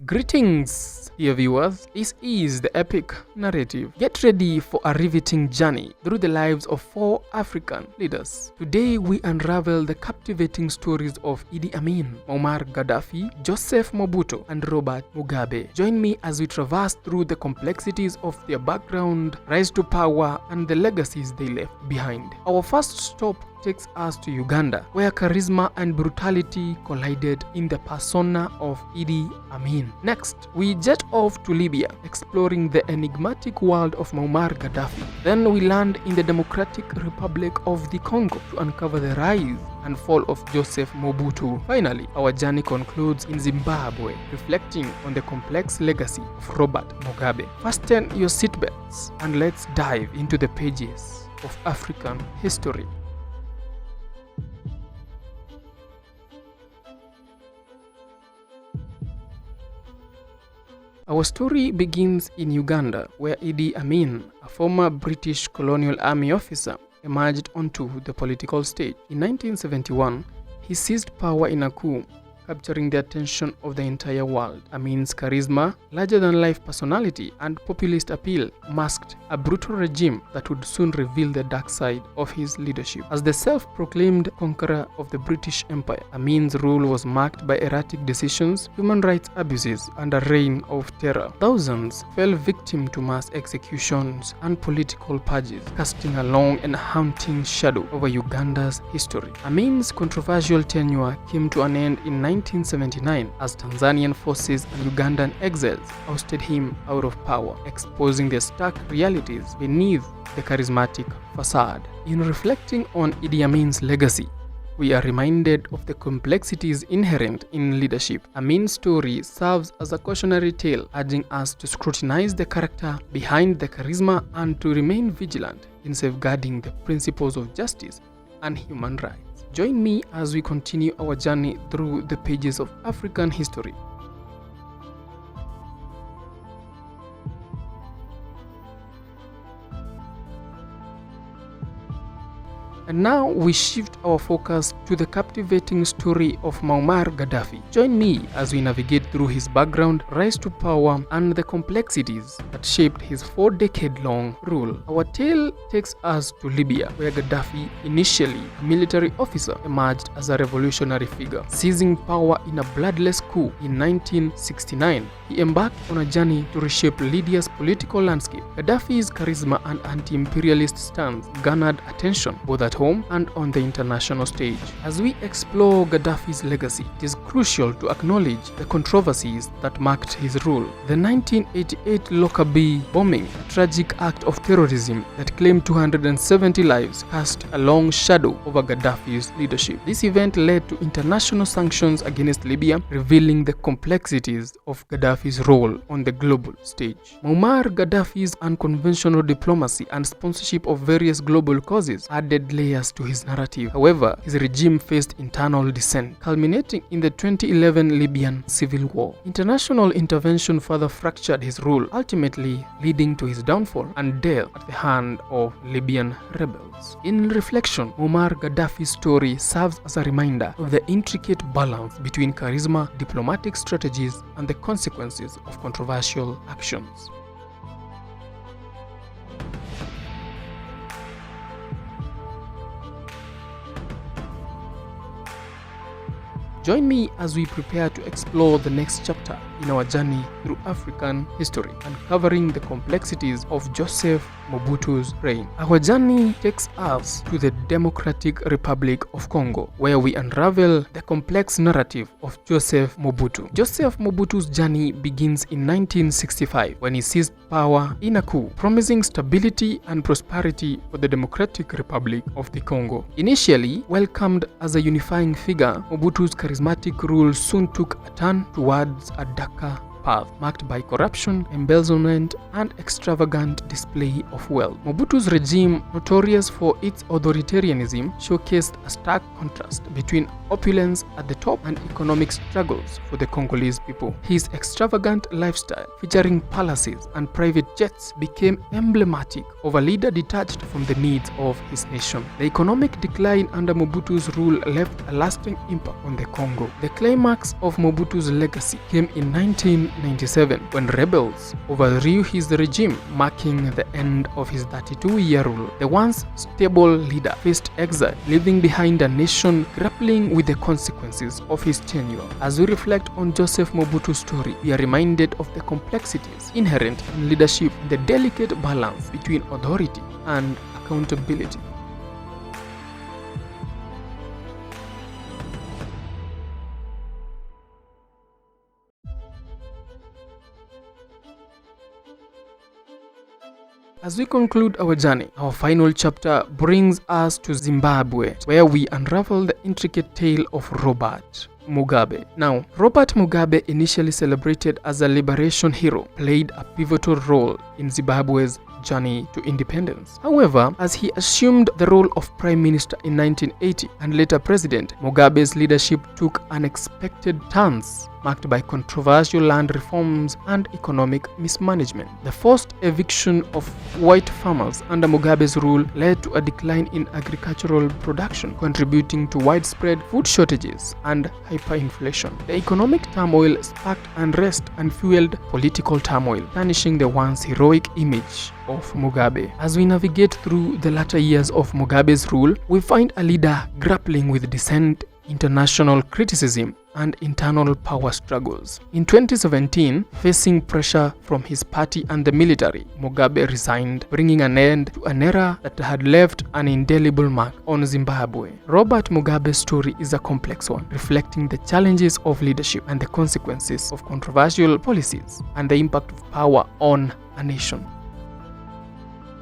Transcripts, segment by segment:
Greetings, dear viewers. This is the epic narrative. Get ready for a riveting journey through the lives of 4 African leaders. Today, we unravel the captivating stories of Idi Amin, Muammar Gaddafi, Joseph Mobutu, and Robert Mugabe. Join me as we traverse through the complexities of their background, rise to power, and the legacies they left behind. Our first stop takes us to Uganda, where charisma and brutality collided in the persona of Idi Amin. Next, we jet off to Libya, exploring the enigmatic world of Muammar Gaddafi. Then we land in the Democratic Republic of the Congo to uncover the rise and fall of Joseph Mobutu. Finally, our journey concludes in Zimbabwe, reflecting on the complex legacy of Robert Mugabe. Fasten your seatbelts and let's dive into the pages of African history. Our story begins in Uganda, where Idi Amin, a former British colonial army officer, emerged onto the political stage. In 1971, he seized power in a coup, capturing the attention of the entire world. Amin's charisma, larger-than-life personality, and populist appeal masked a brutal regime that would soon reveal the dark side of his leadership. As the self-proclaimed conqueror of the British Empire, Amin's rule was marked by erratic decisions, human rights abuses, and a reign of terror. Thousands fell victim to mass executions and political purges, casting a long and haunting shadow over Uganda's history. Amin's controversial tenure came to an end in 1979 as Tanzanian forces and Ugandan exiles ousted him out of power, exposing the stark realities beneath the charismatic facade. In reflecting on Idi Amin's legacy, we are reminded of the complexities inherent in leadership. Amin's story serves as a cautionary tale, urging us to scrutinize the character behind the charisma and to remain vigilant in safeguarding the principles of justice and human rights. Join me as we continue our journey through the pages of African history. And now we shift our focus to the captivating story of Muammar Gaddafi. Join me as we navigate through his background, rise to power, and the complexities that shaped his 4-decade-long rule. Our tale takes us to Libya, where Gaddafi, initially a military officer, emerged as a revolutionary figure. Seizing power in a bloodless coup in 1969, he embarked on a journey to reshape Libya's political landscape. Gaddafi's charisma and anti-imperialist stance garnered attention both at home and on the international stage. As we explore Gaddafi's legacy, it is crucial to acknowledge the controversies that marked his rule. The 1988 Lockerbie bombing, a tragic act of terrorism that claimed 270 lives, cast a long shadow over Gaddafi's leadership. This event led to international sanctions against Libya, revealing the complexities of Gaddafi's role on the global stage. Muammar Gaddafi's unconventional diplomacy and sponsorship of various global causes added layers to his narrative. However, his regime faced internal dissent, culminating in the 2011 Libyan civil war. International intervention further fractured his rule, ultimately leading to his downfall and death at the hand of Libyan rebels. In reflection, Muammar Gaddafi's story serves as a reminder of the intricate balance between charisma, diplomatic strategies, and the consequences of controversial actions. Join me as we prepare to explore the next chapter in our journey through African history, uncovering the complexities of Joseph Mobutu's reign. Our journey takes us to the Democratic Republic of Congo, where we unravel the complex narrative of Joseph Mobutu. Joseph Mobutu's journey begins in 1965 when he seized power in a coup, promising stability and prosperity for the Democratic Republic of the Congo. Initially welcomed as a unifying figure, Mobutu's charismatic rule soon took a turn towards a darker path, marked by corruption, embezzlement, and extravagant display of wealth. Mobutu's regime, notorious for its authoritarianism, showcased a stark contrast between opulence at the top and economic struggles for the Congolese people. His extravagant lifestyle, featuring palaces and private jets, became emblematic of a leader detached from the needs of his nation. The economic decline under Mobutu's rule left a lasting impact on the Congo. The climax of Mobutu's legacy came in 1997 when rebels overthrew his regime, marking the end of his 32-year rule. The once stable leader faced exile, leaving behind a nation grappling with the consequences of his tenure. As we reflect on Joseph Mobutu's story, we are reminded of the complexities inherent in leadership and the delicate balance between authority and accountability. As we conclude our journey, our final chapter brings us to Zimbabwe, where we unravel the intricate tale of Robert Mugabe. Now, Robert Mugabe, initially celebrated as a liberation hero, played a pivotal role in Zimbabwe's journey to independence. However, as he assumed the role of prime minister in 1980 and later president, Mugabe's leadership took unexpected turns, marked by controversial land reforms and economic mismanagement. The forced eviction of white farmers under Mugabe's rule led to a decline in agricultural production, contributing to widespread food shortages and hyperinflation. The economic turmoil sparked unrest and fueled political turmoil, tarnishing the once heroic image of Mugabe. As we navigate through the latter years of Mugabe's rule, we find a leader grappling with dissent, international criticism, and internal power struggles. In 2017, facing pressure from his party and the military, Mugabe resigned, bringing an end to an era that had left an indelible mark on Zimbabwe. Robert Mugabe's story is a complex one, reflecting the challenges of leadership and the consequences of controversial policies and the impact of power on a nation.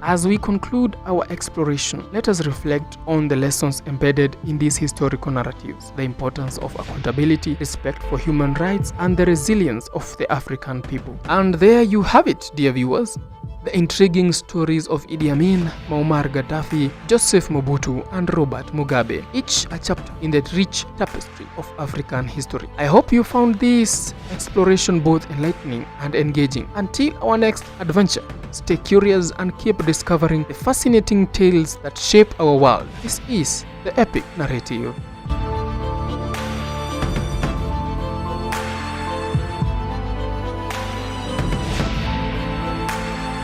As we conclude our exploration, let us reflect on the lessons embedded in these historical narratives, the importance of accountability, respect for human rights, and the resilience of the African people. And there you have it, dear viewers. The intriguing stories of Idi Amin, Muammar Gaddafi, Joseph Mobutu, and Robert Mugabe, each a chapter in the rich tapestry of African history. I hope you found this exploration both enlightening and engaging. Until our next adventure, stay curious and keep discovering the fascinating tales that shape our world. This is the Epic Narrative.